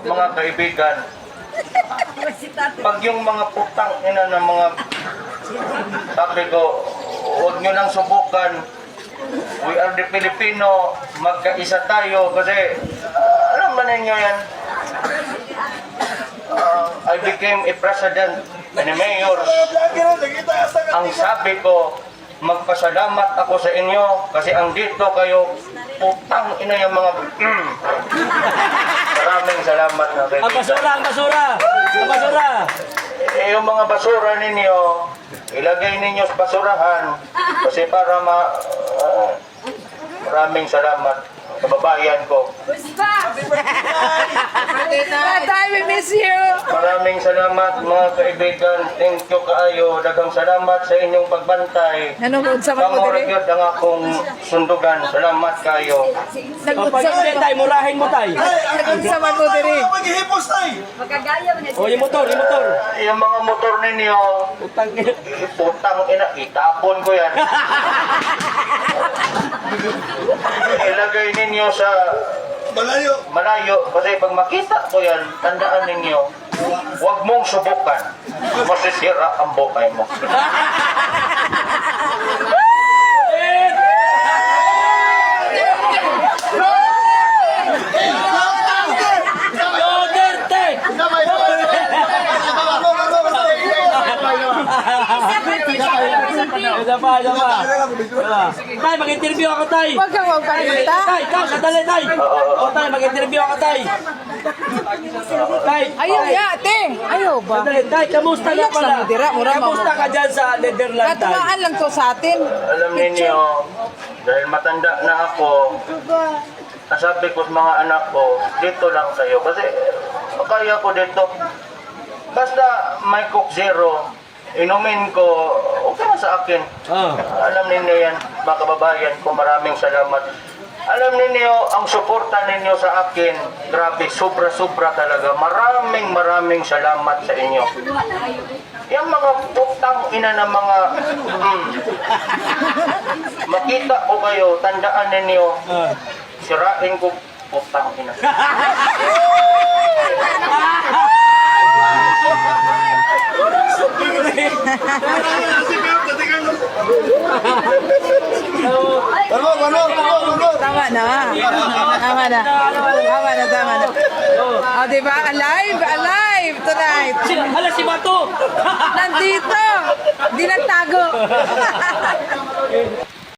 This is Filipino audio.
mga kaibigan, pag yung mga putang ina ng mga sabi ko, huwag nyo nang subukan. We are the Filipino, magkaisa tayo kasi alam ba ninyo yan? I became a president and a mayor. Ang sabi ko, magpasalamat ako sa inyo kasi ang dito kayo, putang ina yung mga maraming salamat na kayo. Ang basura, ang basura! Ang basura! Yung mga basura ninyo, ilagay ninyo sa basurahan kasi para maraming salamat kababayan ko. Tatay, we miss you. Maraming salamat mga kaibigan. Thank you kaayo. Daghang salamat sa inyong pagbantay. Nanonood sa mga Pangorag yun ang akong sundugan. Salamat kayo. Pag hindi tayo, murahin mo tayo. Nanonood sa mga diri. Maghihipos tayo! O, yung motor, yung motor. Yung mga motor ninyo, Utang ina. putang ina, itapon ko yan. Ilagay ninyo sa Malayo! malayo kasi pag makita ko yan, tandaan ninyo, huwag mong subukan. Masisira ang buhay mo. Duterte! Isa pa, isa pa. Tay, mag-interview ako, tay. Huwag kang magpakita. Tay, tay, sadali, tay. O, tay, mag-interview ako, tay. Tay, Ayaw ya, te. Ayaw ba? sadali, tay, kamusta na Relax pala? lang, dira, mura, Kamusta ka dyan sa Netherlands, tay? Katumaan lang to sa atin. Alam ninyo, dahil matanda na ako, nasabi ko sa mga anak ko, dito lang kayo. Kasi kaya ko dito. Basta may Coke Zero, inumin ko, okay na sa akin. Ah. Alam ninyo yan, mga kababayan ko, maraming salamat. Alam ninyo, ang suporta ninyo sa akin, grabe, sobra-sobra talaga. Maraming salamat sa inyo. Yung mga putang ina ng mga makita ko kayo, tandaan ninyo, sirain ko putang ina. Tama na. Tama na. Tama na, tama na. O, diba? Alive, alive tonight. Hala, si Bato! Nandito. Di nagtago.